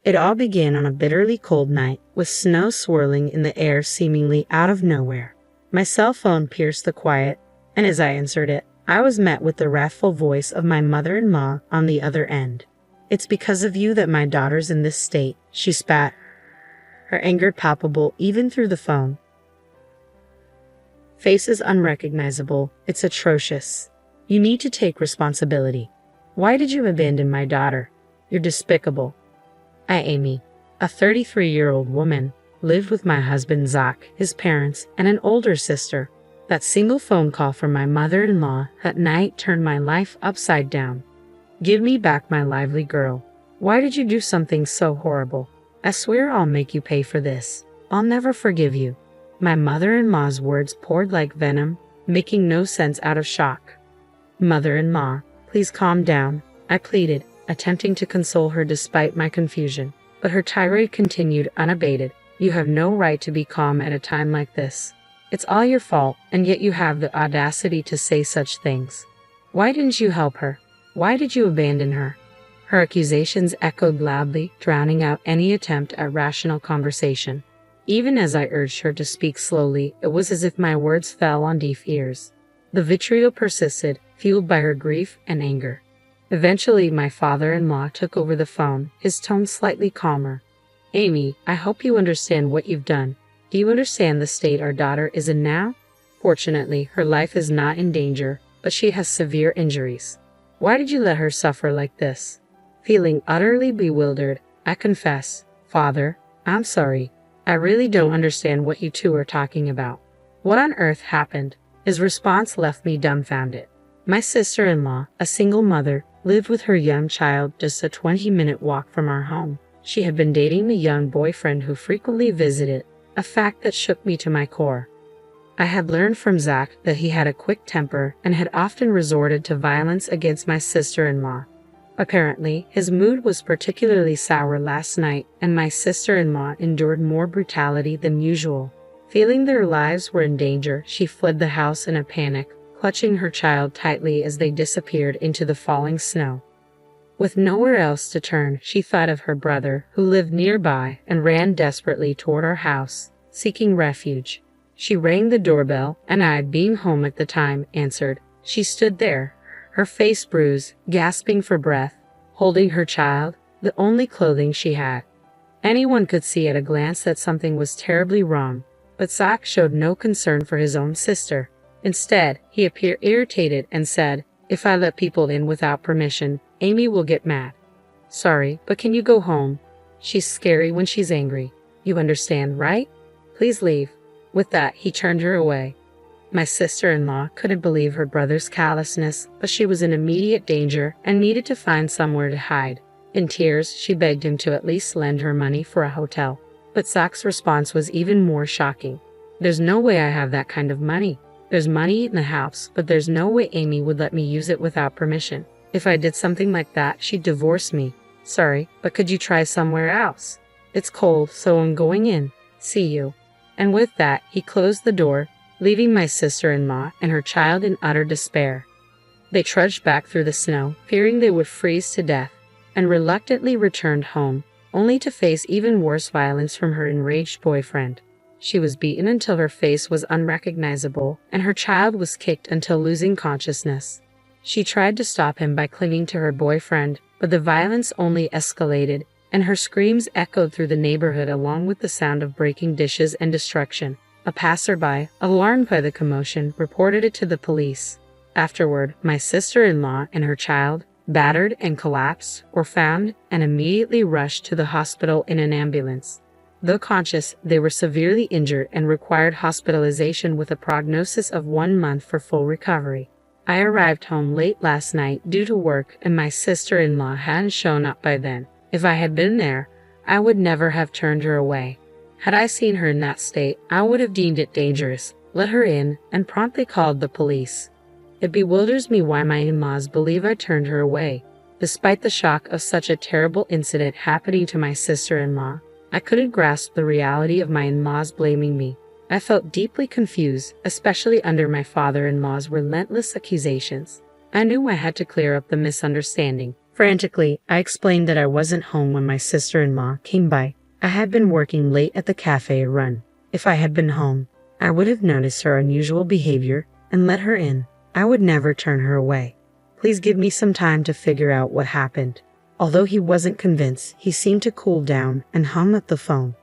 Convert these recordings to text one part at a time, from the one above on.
It all began on a bitterly cold night, with snow swirling in the air seemingly out of nowhere. My cell phone pierced the quiet, and as I answered it, I was met with the wrathful voice of my mother-in-law on the other end. "It's because of you that my daughter's in this state," she spat, her anger palpable even through the phone. Face is unrecognizable. It's atrocious. You need to take responsibility. Why did you abandon my daughter? You're despicable. Amy, a 33-year-old woman, lived with my husband Zach, his parents, and an older sister. That single phone call from my mother-in-law that night turned my life upside down. Give me back my lively girl. Why did you do something so horrible? I swear I'll make you pay for this. I'll never forgive you. My mother-in-law's words poured like venom, making no sense out of shock. Mother-in-law, please calm down, I pleaded, attempting to console her despite my confusion. But her tirade continued unabated. You have no right to be calm at a time like this. It's all your fault, and yet you have the audacity to say such things. Why didn't you help her? Why did you abandon her? Her accusations echoed loudly, drowning out any attempt at rational conversation. Even as I urged her to speak slowly, it was as if my words fell on deaf ears. The vitriol persisted, fueled by her grief and anger. Eventually, my father-in-law took over the phone, his tone slightly calmer. Amy, I hope you understand what you've done. Do you understand the state our daughter is in now? Fortunately, her life is not in danger, but she has severe injuries. Why did you let her suffer like this? Feeling utterly bewildered, I confess, Father, I'm sorry. I really don't understand what you two are talking about. What on earth happened? His response left me dumbfounded. My sister-in-law, a single mother, lived with her young child just a 20-minute walk from our home. She had been dating the young boyfriend who frequently visited, a fact that shook me to my core. I had learned from Zach that he had a quick temper and had often resorted to violence against my sister-in-law. Apparently, his mood was particularly sour last night, and my sister-in-law endured more brutality than usual. Feeling their lives were in danger, she fled the house in a panic, clutching her child tightly as they disappeared into the falling snow. With nowhere else to turn, she thought of her brother, who lived nearby, and ran desperately toward our house, seeking refuge. She rang the doorbell, and I, being home at the time, answered. She stood there, her face bruised, gasping for breath, holding her child, the only clothing she had. Anyone could see at a glance that something was terribly wrong, but Zach showed no concern for his own sister. Instead, he appeared irritated and said, "If I let people in without permission, Amy will get mad. Sorry, but can you go home? She's scary when she's angry. You understand, right? Please leave." With that, he turned her away. My sister-in-law couldn't believe her brother's callousness, but she was in immediate danger and needed to find somewhere to hide. In tears, she begged him to at least lend her money for a hotel. But Zach's response was even more shocking. "There's no way I have that kind of money. There's money in the house, but there's no way Amy would let me use it without permission. If I did something like that, she'd divorce me. Sorry, but could you try somewhere else? It's cold, so I'm going in. See you." And with that, he closed the door, leaving my sister-in-law and her child in utter despair. They trudged back through the snow, fearing they would freeze to death, and reluctantly returned home, only to face even worse violence from her enraged boyfriend. She was beaten until her face was unrecognizable, and her child was kicked until losing consciousness. She tried to stop him by clinging to her boyfriend, but the violence only escalated, and her screams echoed through the neighborhood along with the sound of breaking dishes and destruction. A passerby, alarmed by the commotion, reported it to the police. Afterward, my sister-in-law and her child, battered and collapsed, were found and immediately rushed to the hospital in an ambulance. Though conscious, they were severely injured and required hospitalization with a prognosis of 1 month for full recovery. I arrived home late last night due to work, and my sister-in-law hadn't shown up by then. If I had been there, I would never have turned her away. Had I seen her in that state, I would have deemed it dangerous, let her in, and promptly called the police. It bewilders me why my in-laws believe I turned her away. Despite the shock of such a terrible incident happening to my sister-in-law, I couldn't grasp the reality of my in-laws blaming me. I felt deeply confused, especially under my father-in-law's relentless accusations. I knew I had to clear up the misunderstanding. Frantically, I explained that I wasn't home when my sister-in-law came by. I had been working late at the cafe run. If I had been home, I would have noticed her unusual behavior and let her in. I would never turn her away. Please give me some time to figure out what happened. Although he wasn't convinced, he seemed to cool down and hung up the phone.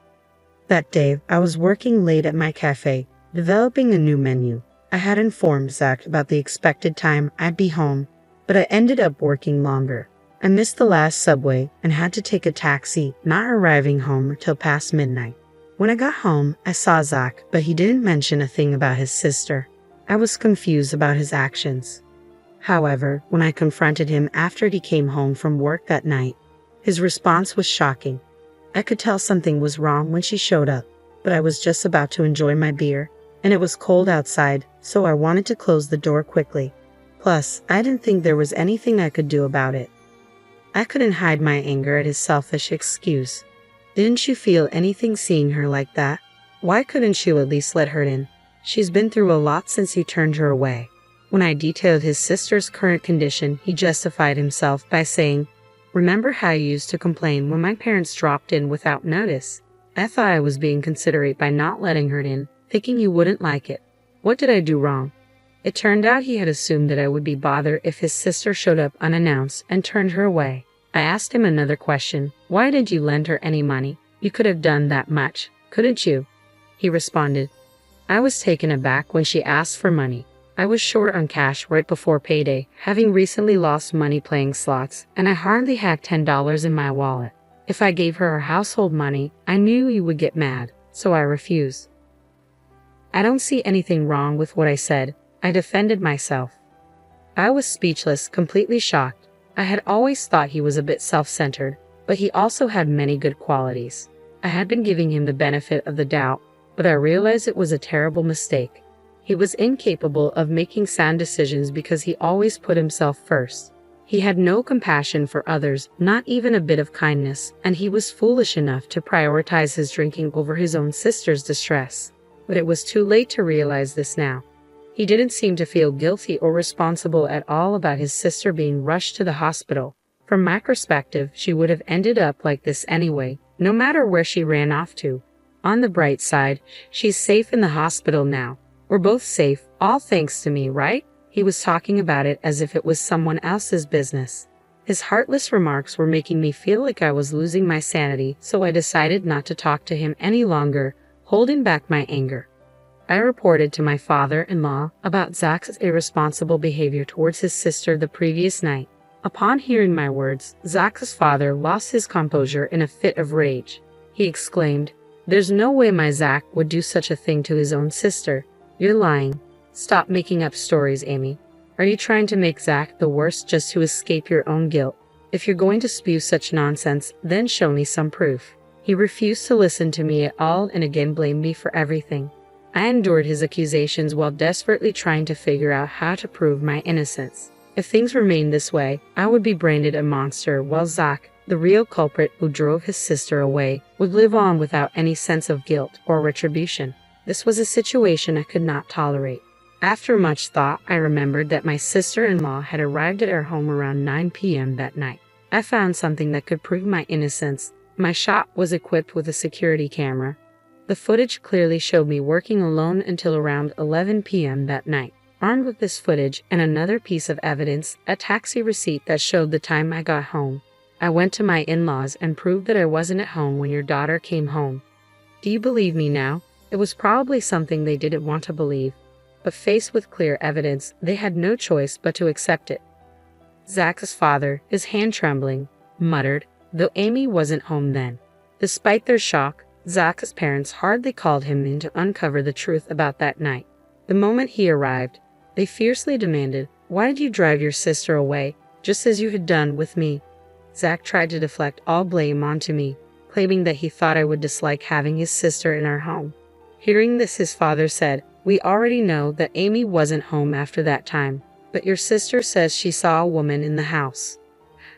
That day, I was working late at my cafe, developing a new menu. I had informed Zach about the expected time I'd be home, but I ended up working longer. I missed the last subway and had to take a taxi, not arriving home till past midnight. When I got home, I saw Zach, but he didn't mention a thing about his sister. I was confused about his actions. However, when I confronted him after he came home from work that night, his response was shocking. I could tell something was wrong when she showed up, but I was just about to enjoy my beer, and it was cold outside, so I wanted to close the door quickly. Plus, I didn't think there was anything I could do about it. I couldn't hide my anger at his selfish excuse. Didn't you feel anything seeing her like that? Why couldn't you at least let her in? She's been through a lot since you turned her away. When I detailed his sister's current condition, he justified himself by saying, "Remember how you used to complain when my parents dropped in without notice? I thought I was being considerate by not letting her in, thinking you wouldn't like it. What did I do wrong?" It turned out he had assumed that I would be bothered if his sister showed up unannounced and turned her away. I asked him another question. "Why did you lend her any money? You could have done that much, couldn't you?" He responded, "I was taken aback when she asked for money. I was short on cash right before payday, having recently lost money playing slots, and I hardly had $10 in my wallet. If I gave her household money, I knew you would get mad, so I refused." I don't see anything wrong with what I said. I defended myself. I was speechless, completely shocked. I had always thought he was a bit self-centered, but he also had many good qualities. I had been giving him the benefit of the doubt, but I realized it was a terrible mistake. He was incapable of making sound decisions because he always put himself first. He had no compassion for others, not even a bit of kindness, and he was foolish enough to prioritize his drinking over his own sister's distress. But it was too late to realize this now. He didn't seem to feel guilty or responsible at all about his sister being rushed to the hospital. From my perspective, she would have ended up like this anyway, no matter where she ran off to. On the bright side, she's safe in the hospital now. We're both safe, all thanks to me, right? He was talking about it as if it was someone else's business. His heartless remarks were making me feel like I was losing my sanity, so I decided not to talk to him any longer, holding back my anger. I reported to my father-in-law about Zach's irresponsible behavior towards his sister the previous night. Upon hearing my words, Zach's father lost his composure in a fit of rage. He exclaimed, "There's no way my Zach would do such a thing to his own sister. You're lying. Stop making up stories, Amy. Are you trying to make Zach the worst just to escape your own guilt? If you're going to spew such nonsense, then show me some proof." He refused to listen to me at all and again blamed me for everything. I endured his accusations while desperately trying to figure out how to prove my innocence. If things remained this way, I would be branded a monster, while Zach, the real culprit who drove his sister away, would live on without any sense of guilt or retribution. This was a situation I could not tolerate. After much thought, I remembered that my sister-in-law had arrived at our home around 9 p.m. that night. I found something that could prove my innocence. My shop was equipped with a security camera. The footage clearly showed me working alone until around 11 p.m. that night. Armed with this footage and another piece of evidence, a taxi receipt that showed the time I got home, I went to my in-laws and proved that I wasn't at home when your daughter came home. Do you believe me now? It was probably something they didn't want to believe, but faced with clear evidence, they had no choice but to accept it. Zach's father, his hand trembling, muttered, though Amy wasn't home then. Despite their shock, Zach's parents hardly called him in to uncover the truth about that night. The moment he arrived, they fiercely demanded, "Why did you drive your sister away, just as you had done with me?" Zach tried to deflect all blame onto me, claiming that he thought I would dislike having his sister in our home. Hearing this, his father said, "We already know that Amy wasn't home after that time, but your sister says she saw a woman in the house.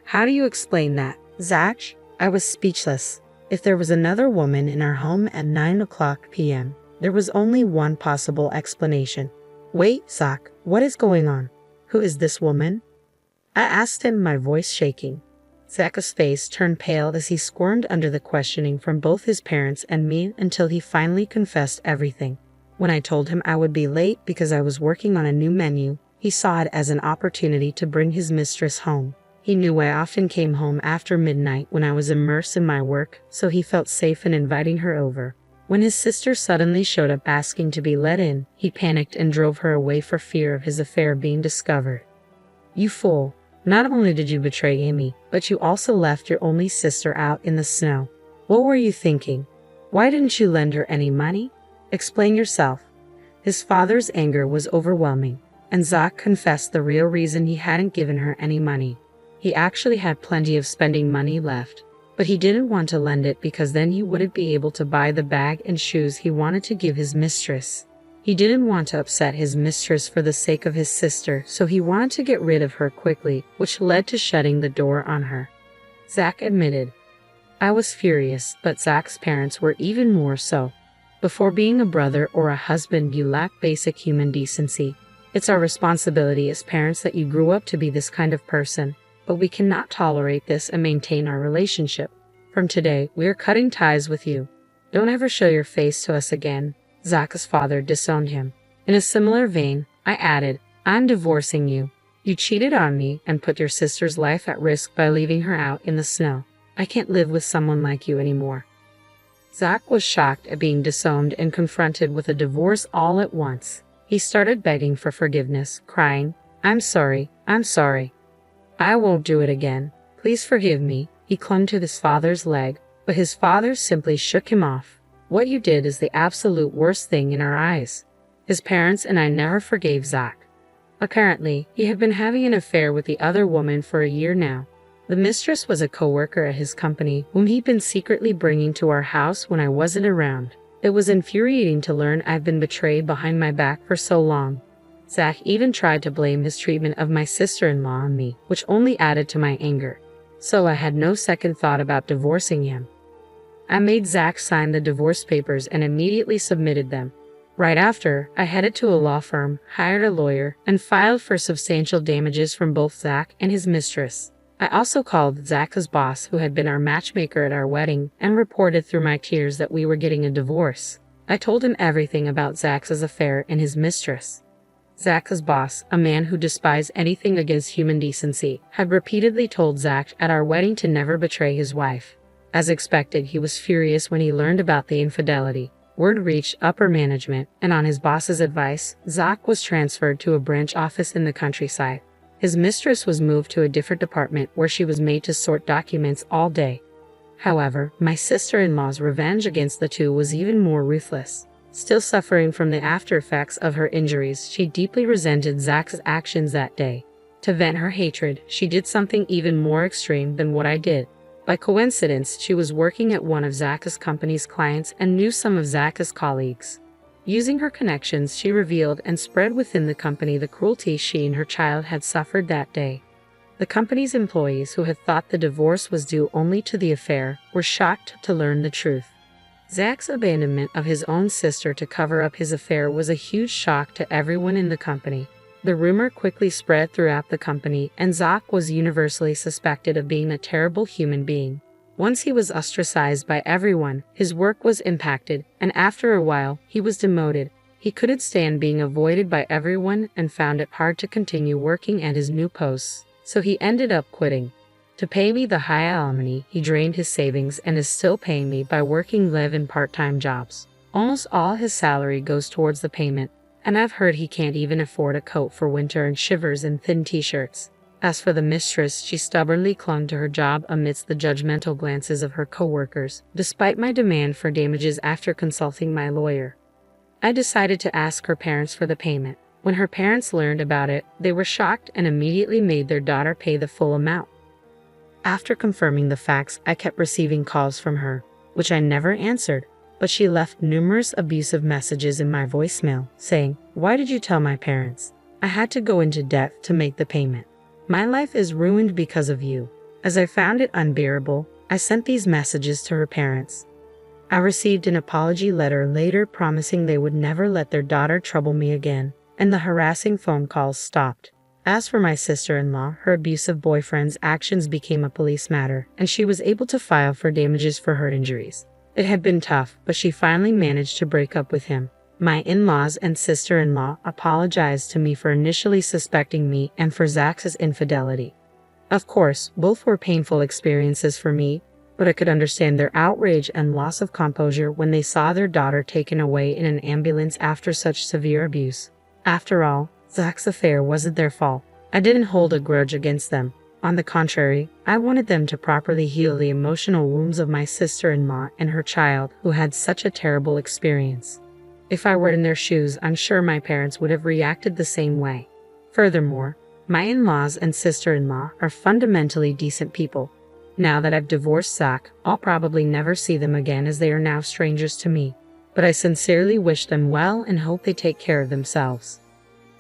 How do you explain that?" Zach, I was speechless. If there was another woman in our home at 9 p.m., there was only one possible explanation. Wait, Zach, what is going on? Who is this woman? I asked him, my voice shaking. Zach's face turned pale as he squirmed under the questioning from both his parents and me until he finally confessed everything. When I told him I would be late because I was working on a new menu, he saw it as an opportunity to bring his mistress home. He knew I often came home after midnight when I was immersed in my work, so he felt safe in inviting her over. When his sister suddenly showed up asking to be let in, he panicked and drove her away for fear of his affair being discovered. You fool. Not only did you betray Amy, but you also left your only sister out in the snow. What were you thinking? Why didn't you lend her any money? Explain yourself. His father's anger was overwhelming, and Zach confessed the real reason he hadn't given her any money. He actually had plenty of spending money left, but he didn't want to lend it because then he wouldn't be able to buy the bag and shoes he wanted to give his mistress. He didn't want to upset his mistress for the sake of his sister, so he wanted to get rid of her quickly, which led to shutting the door on her. Zach admitted. I was furious, but Zach's parents were even more so. Before being a brother or a husband, you lack basic human decency. It's our responsibility as parents that you grew up to be this kind of person, but we cannot tolerate this and maintain our relationship. From today, we are cutting ties with you. Don't ever show your face to us again. Zach's father disowned him. In a similar vein, I added, I'm divorcing you. You cheated on me and put your sister's life at risk by leaving her out in the snow. I can't live with someone like you anymore. Zach was shocked at being disowned and confronted with a divorce all at once. He started begging for forgiveness, crying, I'm sorry. I won't do it again. Please forgive me. He clung to his father's leg, but his father simply shook him off. What you did is the absolute worst thing in our eyes. His parents and I never forgave Zach. Apparently, he had been having an affair with the other woman for a year now. The mistress was a co-worker at his company whom he'd been secretly bringing to our house when I wasn't around. It was infuriating to learn I've been betrayed behind my back for so long. Zach even tried to blame his treatment of my sister-in-law on me, which only added to my anger. So I had no second thought about divorcing him. I made Zach sign the divorce papers and immediately submitted them. Right after, I headed to a law firm, hired a lawyer, and filed for substantial damages from both Zach and his mistress. I also called Zach's boss, who had been our matchmaker at our wedding, and reported through my tears that we were getting a divorce. I told him everything about Zach's affair and his mistress. Zach's boss, a man who despised anything against human decency, had repeatedly told Zach at our wedding to never betray his wife. As expected, he was furious when he learned about the infidelity. Word reached upper management, and on his boss's advice, Zach was transferred to a branch office in the countryside. His mistress was moved to a different department where she was made to sort documents all day. However, my sister-in-law's revenge against the two was even more ruthless. Still suffering from the after effects of her injuries, she deeply resented Zach's actions that day. To vent her hatred, she did something even more extreme than what I did. By coincidence, she was working at one of Zach's company's clients and knew some of Zach's colleagues. Using her connections, she revealed and spread within the company the cruelty she and her child had suffered that day. The company's employees, who had thought the divorce was due only to the affair, were shocked to learn the truth. Zach's abandonment of his own sister to cover up his affair was a huge shock to everyone in the company. The rumor quickly spread throughout the company, and Zach was universally suspected of being a terrible human being. Once he was ostracized by everyone, his work was impacted, and after a while, he was demoted. He couldn't stand being avoided by everyone and found it hard to continue working at his new posts, so he ended up quitting. To pay me the high alimony, he drained his savings and is still paying me by working live-in part-time jobs. Almost all his salary goes towards the payment, and I've heard he can't even afford a coat for winter and shivers in thin t-shirts. As for the mistress, she stubbornly clung to her job amidst the judgmental glances of her co-workers, despite my demand for damages after consulting my lawyer. I decided to ask her parents for the payment. When her parents learned about it, they were shocked and immediately made their daughter pay the full amount. After confirming the facts, I kept receiving calls from her, which I never answered, but she left numerous abusive messages in my voicemail, saying, "Why did you tell my parents? I had to go into debt to make the payment. My life is ruined because of you." As I found it unbearable, I sent these messages to her parents. I received an apology letter later promising they would never let their daughter trouble me again, and the harassing phone calls stopped. As for my sister-in-law, her abusive boyfriend's actions became a police matter, and she was able to file for damages for her injuries. It had been tough, but she finally managed to break up with him. My in-laws and sister-in-law apologized to me for initially suspecting me and for Zach's infidelity. Of course, both were painful experiences for me, but I could understand their outrage and loss of composure when they saw their daughter taken away in an ambulance after such severe abuse. After all, Zach's affair wasn't their fault. I didn't hold a grudge against them. On the contrary, I wanted them to properly heal the emotional wounds of my sister-in-law and her child who had such a terrible experience. If I were in their shoes, I'm sure my parents would have reacted the same way. Furthermore, my in-laws and sister-in-law are fundamentally decent people. Now that I've divorced Zach, I'll probably never see them again as they are now strangers to me. But I sincerely wish them well and hope they take care of themselves.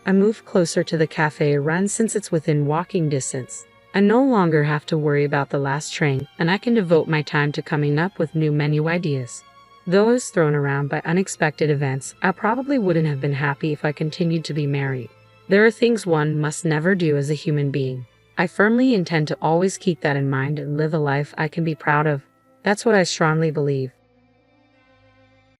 I moved closer to the cafe run since it's within walking distance. I no longer have to worry about the last train, and I can devote my time to coming up with new menu ideas. Though I was thrown around by unexpected events, I probably wouldn't have been happy if I continued to be married. There are things one must never do as a human being. I firmly intend to always keep that in mind and live a life I can be proud of. That's what I strongly believe.